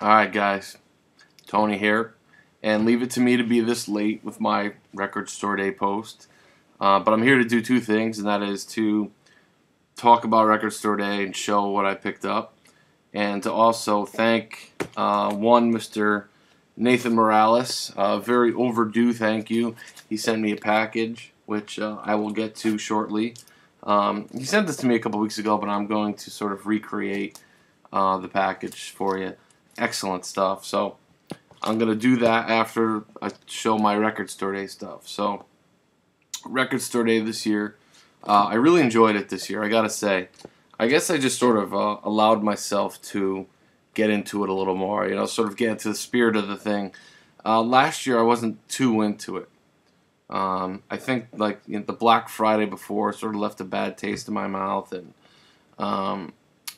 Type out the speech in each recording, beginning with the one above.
Alright guys, Tony here, and leave it to me to be this late with my record store day post. But I'm here to do two things, and that is to talk about record store day and show what I picked up, and to also thank Mr. Nathan Morales. Very overdue thank you. He sent me a package, which I will get to shortly. He sent this to me a couple weeks ago, but I'm going to sort of recreate the package for you. Excellent stuff. So I'm going to do that after I show my record store day stuff. So record store day this year, I really enjoyed it this year, I gotta say. I guess I just sort of allowed myself to get into it a little more, you know, sort of get into the spirit of the thing. Last year I wasn't too into it. I think like the Black Friday before sort of left a bad taste in my mouth, and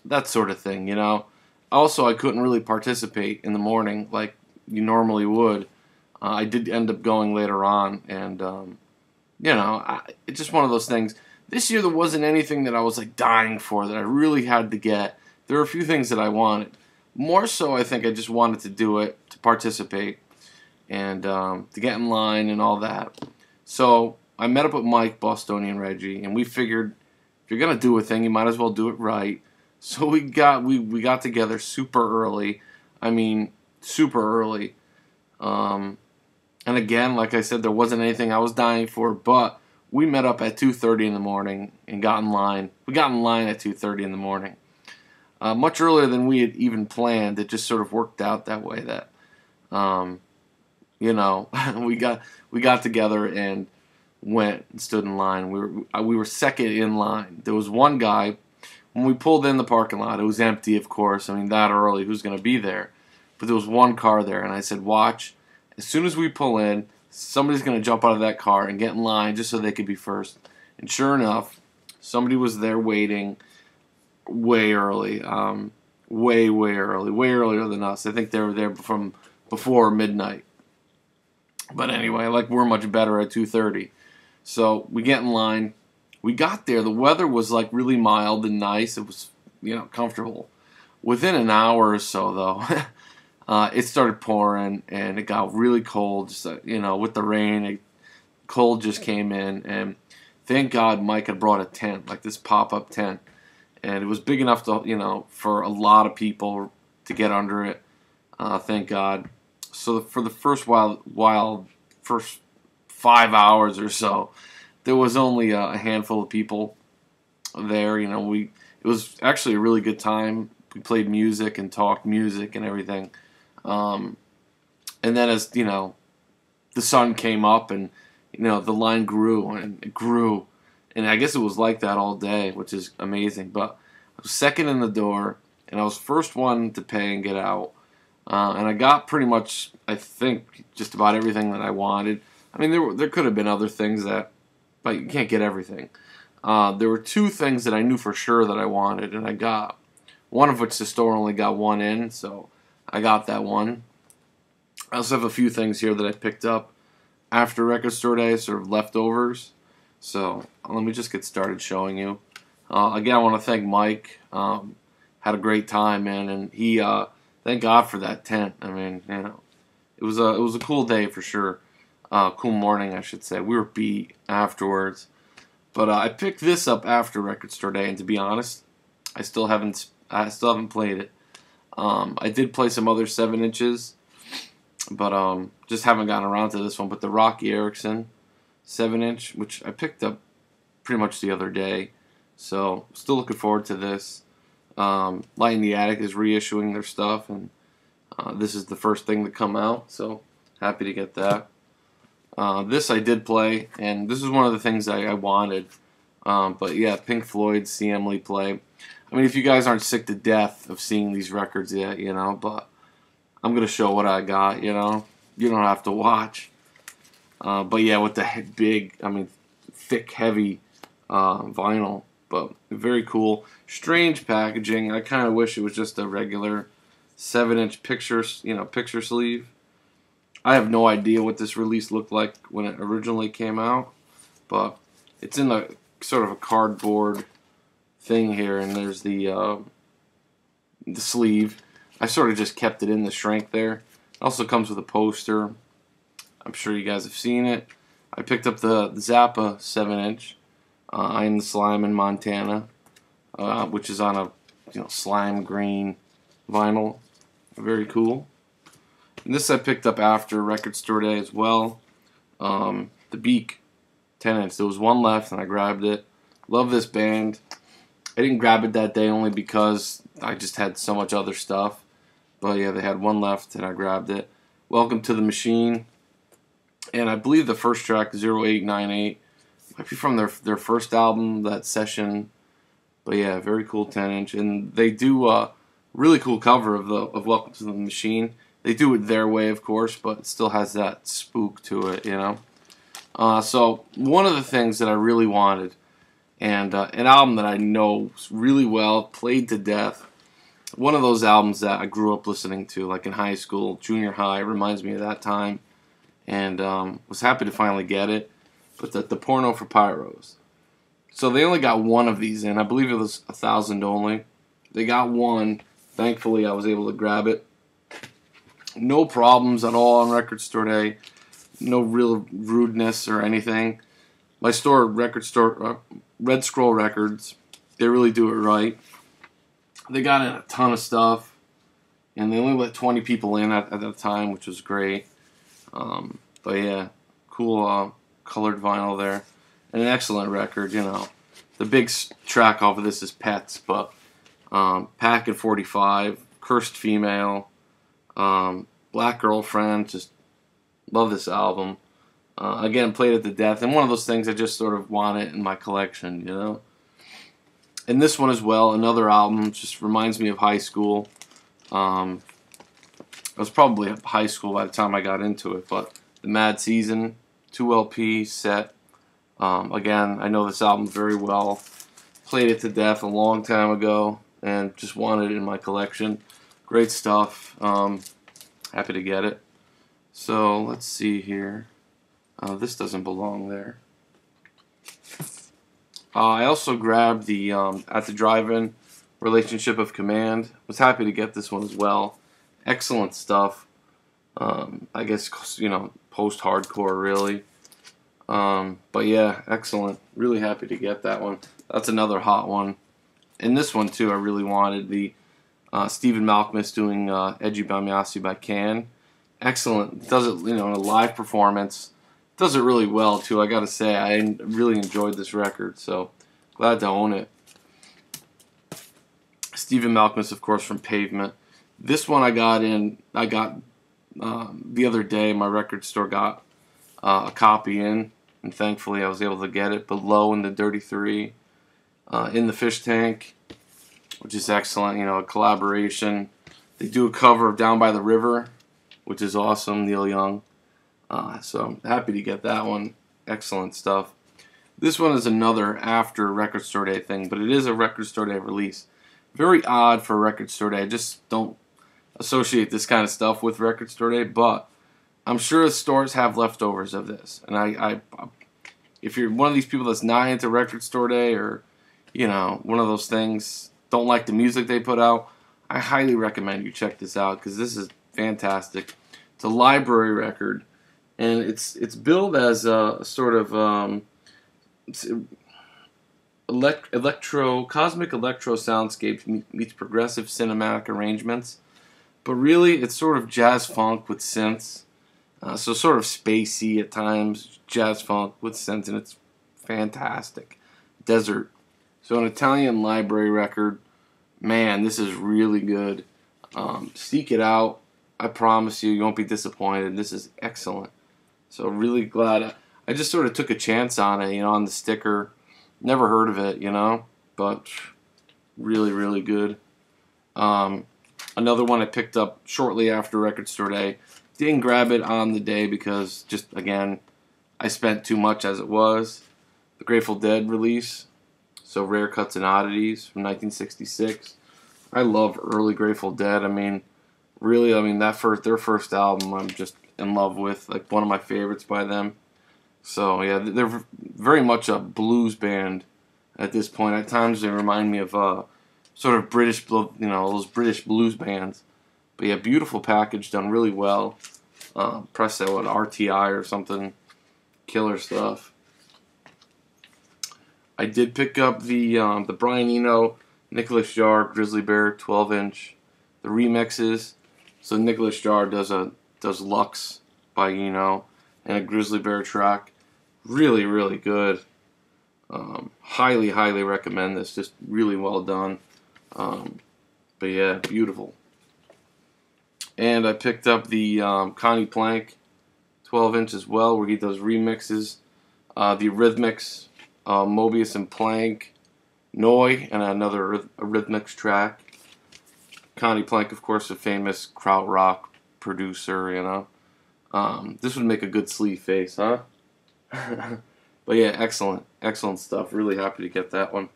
that sort of thing, you know. Also, I couldn't really participate in the morning like you normally would. I did end up going later on, and you know, it's just one of those things. This year there wasn't anything that I was like dying for that I really had to get. There were a few things that I wanted. More so, I think I just wanted to do it, to participate, and to get in line and all that. So I met up with Mike, Bostonian Reggie, and we figured if you're gonna do a thing, you might as well do it right. So we got together super early. I mean, super early. And again, like I said, there wasn't anything I was dying for, but we met up at 2:30 in the morning and got in line. We got in line at 2:30 in the morning. Much earlier than we had even planned. It just sort of worked out that way that, you know, we got together and went and stood in line. We were second in line. There was one guy. When we pulled in the parking lot, it was empty, of course. I mean, that early, who's going to be there? But there was one car there, and I said, watch. As soon as we pull in, somebody's going to jump out of that car and get in line just so they could be first. And sure enough, somebody was there waiting way early, way early, way earlier than us. I think they were there from before midnight. But anyway, like we're much better at 2:30. So we get in line. We got there. The weather was like really mild and nice. It was, you know, comfortable. Within an hour or so, though, it started pouring and it got really cold. Just you know, with the rain, cold just came in. And thank God Mike had brought a tent, like this pop-up tent, and it was big enough to, you know, for a lot of people to get under it. Thank God. So for the first first 5 hours or so, there was only a handful of people there. You know, it was actually a really good time. We played music and talked music and everything. And then as, you know, the sun came up and, you know, the line grew and it grew. And I guess it was like that all day, which is amazing. But I was second in the door, and I was first one to pay and get out. And I got pretty much, I think, just about everything that I wanted. I mean, there could have been other things but you can't get everything. There were two things that I knew for sure that I wanted, and I got. One of which the store only got one in, so I got that one. I also have a few things here that I picked up after record store day, sort of leftovers. So let me just get started showing you. Again, I want to thank Mike. Had a great time, man, and he thank God for that tent. I mean, you know, it was a cool day for sure. Cool morning, I should say. We were beat afterwards, but I picked this up after record store day, and to be honest, I still haven't played it. I did play some other 7-inches, but just haven't gotten around to this one. But the Rocky Erickson 7-inch, which I picked up pretty much the other day, so still looking forward to this. Light in the Attic is reissuing their stuff, and this is the first thing to come out, so happy to get that. This I did play, and this is one of the things I wanted. But yeah, Pink Floyd's CM Lee play. I mean, if you guys aren't sick to death of seeing these records yet, you know, but I'm going to show what I got, you know. You don't have to watch. But yeah, with the big, I mean, thick, heavy vinyl. But very cool. Strange packaging. I kind of wish it was just a regular 7-inch picture sleeve. I have no idea what this release looked like when it originally came out, but it's in a sort of a cardboard thing here, and there's the sleeve. I sort of just kept it in the shrink there. It also comes with a poster. I'm sure you guys have seen it. I picked up the Zappa 7-inch. I Am the Slime in Montana, which is on a slime green vinyl. Very cool. And this I picked up after Record Store Day as well. The Beak 10-inch. There was one left and I grabbed it. Love this band. I didn't grab it that day only because I just had so much other stuff. But yeah, they had one left and I grabbed it. Welcome to the Machine. And I believe the first track, 0898, might be from their first album, that session. But yeah, very cool 10-inch. And they do a really cool cover of Welcome to the Machine. They do it their way, of course, but it still has that spook to it, you know. So one of the things that I really wanted, and an album that I know really well, played to death, one of those albums that I grew up listening to, like in high school, junior high, reminds me of that time, and was happy to finally get it. But the Porno for Pyros. So they only got one of these in. I believe it was 1,000 only. They got one. Thankfully, I was able to grab it. No problems at all on Record Store Day. No real rudeness or anything. My store, Record Store, Red Scroll Records, they really do it right. They got in a ton of stuff, and they only let 20 people in at that time, which was great. But yeah, cool colored vinyl there, and an excellent record. You know, the big track off of this is Pets, but Pack and 45, Cursed Female, Black Girlfriend. Just love this album. Again, played it to death, and one of those things I just sort of want it in my collection, you know. And this one as well, another album, just reminds me of high school. I was probably in high school by the time I got into it, but The Mad Season, 2 LP set. Again, I know this album very well. Played it to death a long time ago, and just wanted it in my collection. Great stuff. Happy to get it. So, let's see here. This doesn't belong there. I also grabbed the At the Drive-In Relationship of Command. Was happy to get this one as well. Excellent stuff. I guess, you know, post-hardcore really. But yeah, excellent. Really happy to get that one. That's another hot one. And this one too, I really wanted the Stephen Malkmus doing Edgy Bamyasi by Can. Excellent. Does it, you know, in a live performance. Does it really well too. I gotta say, I really enjoyed this record, so glad to own it. Stephen Malkmus, of course, from Pavement. This one I got the other day. My record store got a copy in, and thankfully I was able to get it. Below in the Dirty Three, in the Fish Tank, which is excellent. You know, a collaboration. They do a cover of Down by the River, which is awesome. Neil Young. So I'm happy to get that one. Excellent stuff. This one is another after Record Store Day thing, but it is a Record Store Day release. Very odd for Record Store Day. I just don't associate this kind of stuff with Record Store Day, but I'm sure stores have leftovers of this. And if you're one of these people that's not into Record Store Day, or, you know, one of those things, don't like the music they put out, I highly recommend you check this out, because this is fantastic. It's a library record. And it's billed as a sort of cosmic electro soundscapes meets progressive cinematic arrangements, but really it's sort of jazz funk with synths, so sort of spacey at times, jazz funk with synths, and it's fantastic. Desert. So an Italian library record, man, this is really good. Seek it out. I promise you won't be disappointed. This is excellent. So really glad. I just sort of took a chance on it, you know, on the sticker. Never heard of it, you know, but really, really good. Another one I picked up shortly after Record Store Day. Didn't grab it on the day because, just, again, I spent too much as it was. The Grateful Dead release. So Rare Cuts and Oddities from 1966. I love early Grateful Dead. I mean, really, their first album, I'm just in love with, like one of my favorites by them. So yeah, they're very much a blues band at this point. At times they remind me of sort of British, you know, those British blues bands. But yeah, beautiful package, done really well. Press that with RTI or something. Killer stuff. I did pick up the Brian Eno Nicholas Jar Grizzly Bear 12-inch, the remixes. So Nicholas Jar does Lux by Eno and a Grizzly Bear track. Really, really good. Highly, highly recommend this. Just really well done. But yeah, beautiful. And I picked up the Connie Plank 12-inch as well, where he does remixes. The Rhythmics, Mobius and Plank, Noi, and another Rhythmics track. Connie Plank, of course, a famous krautrock producer, you know. This would make a good sleeve face, huh? But yeah, excellent, excellent stuff. Really happy to get that one.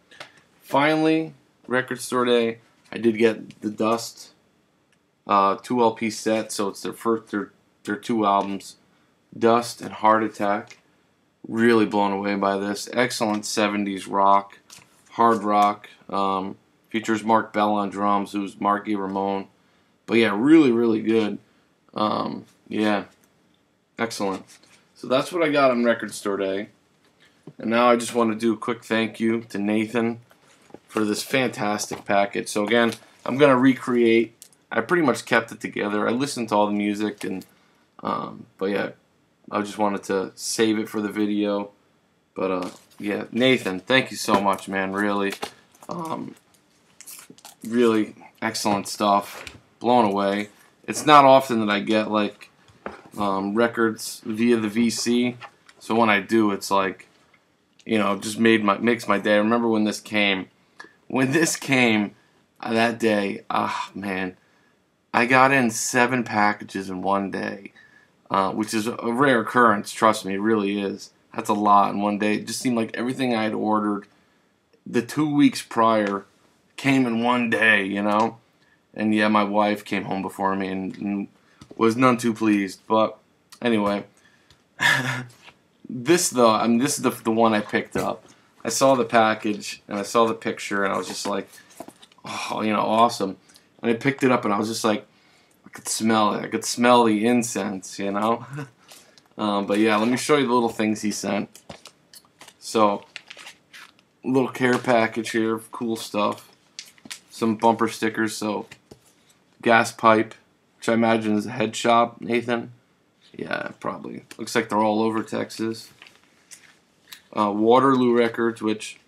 Finally, record store day, I did get the Dust 2 LP set, so it's their 2 albums, Dust and Heart Attack. Really blown away by this. Excellent 70s rock, hard rock. Features Mark Bell on drums, who's Marky Ramone. But yeah, really, really good. Yeah, excellent. So that's what I got on record store day. And now I just want to do a quick thank you to Nathan for this fantastic package. So again, I'm going to recreate. I pretty much kept it together. I listened to all the music, and but yeah, I just wanted to save it for the video. But yeah, Nathan, thank you so much, man. Really, really excellent stuff. Blown away. It's not often that I get like records via the VC. So when I do, it's like, you know, just makes my day. I remember when this came. When this came that day, man, I got in 7 packages in one day, which is a rare occurrence. Trust me, it really is. That's a lot in one day. It just seemed like everything I had ordered the 2 weeks prior came in one day, you know. And yeah, my wife came home before me and was none too pleased. But anyway, this though, this is the one I picked up. I saw the package and I saw the picture and I was just like, oh, you know, awesome. And I picked it up and I was just like, I could smell it. I could smell the incense, you know. But yeah, let me show you the little things he sent. So, little care package here of cool stuff. Some bumper stickers. So, gas pipe, which I imagine is a head shop, Nathan. Yeah, probably. Looks like they're all over Texas. Waterloo Records, which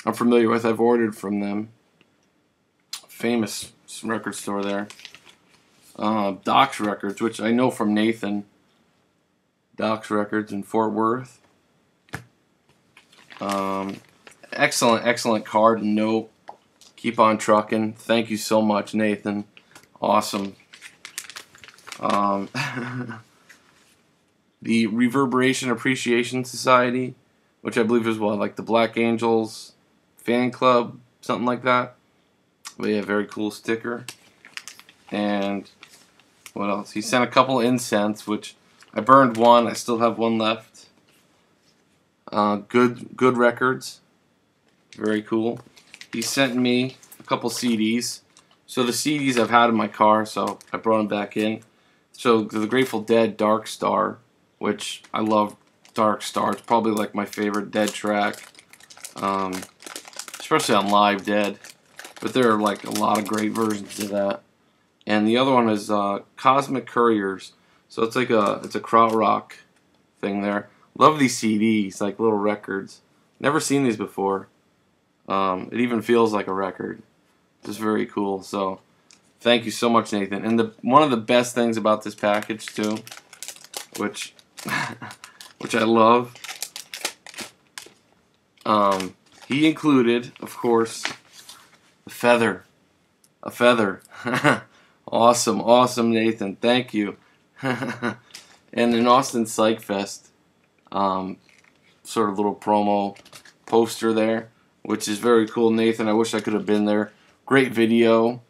I'm familiar with. I've ordered from them. Famous record store there. Doc's Records, which I know from Nathan. Doc's Records in Fort Worth. Excellent, excellent card and note. Keep on trucking. Thank you so much, Nathan. Awesome. The Reverberation Appreciation Society, which I believe is what, like the Black Angels fan club, something like that. But yeah, very cool sticker. And what else? He sent a couple incense, which I burned one. I still have one left. Good records. Very cool. He sent me a couple CDs. So the CDs I've had in my car, so I brought them back in. So the Grateful Dead Dark Star, which I love Dark Star. It's probably like my favorite Dead track. Especially on Live Dead. But there are like a lot of great versions of that. And the other one is Cosmic Couriers. So it's like it's a krautrock thing there. Love these CDs, like little records. Never seen these before. It even feels like a record. Just very cool. So thank you so much, Nathan. And one of the best things about this package too, which which I love, he included, of course, a feather. A feather. Awesome, awesome, Nathan. Thank you. And an Austin Psych Fest sort of little promo poster there, which is very cool, Nathan. I wish I could have been there. Great video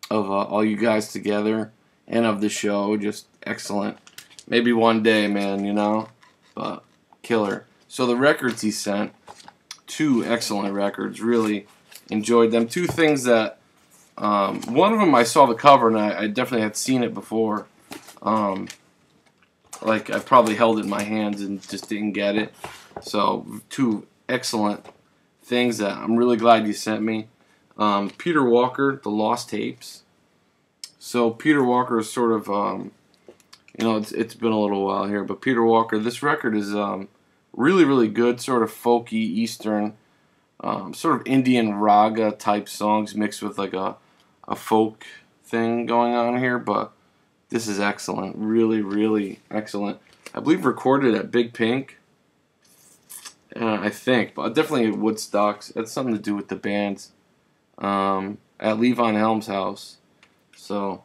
of all you guys together and of the show. Just excellent. Maybe one day, man, you know? But killer. So the records he sent, 2 excellent records. Really enjoyed them. 2 things that One of them I saw the cover and I definitely had seen it before. Like I probably held it in my hands and just didn't get it. So two excellent things that I'm really glad you sent me. Peter Walker, The Lost Tapes. So Peter Walker is sort of, you know, it's been a little while here, but Peter Walker, this record is really, really good, sort of folky, Eastern, sort of Indian raga type songs mixed with like a folk thing going on here, but this is excellent, really, really excellent. I believe recorded at Big Pink, I think, but definitely at Woodstock's. It's something to do with the bands at Levon Helm's house. So,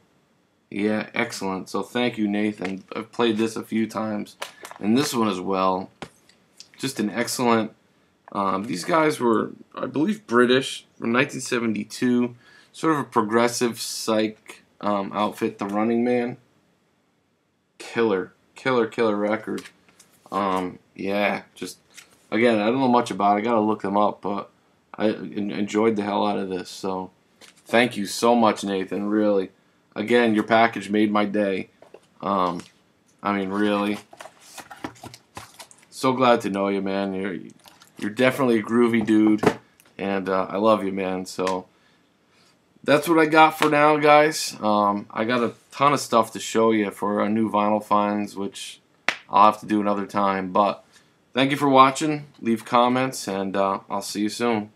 yeah, excellent. So thank you, Nathan. I've played this a few times, and this one as well. Just an excellent. These guys were, I believe, British from 1972. Sort of a progressive psych outfit, The Running Man. Killer record. Yeah, just again, I don't know much about it. I gotta look them up, but I enjoyed the hell out of this. So, thank you so much, Nathan. Really, again, your package made my day. I mean, really, so glad to know you, man. You're definitely a groovy dude, and I love you, man. So. That's what I got for now, guys. I got a ton of stuff to show you for new vinyl finds, which I'll have to do another time. But thank you for watching. Leave comments, and I'll see you soon.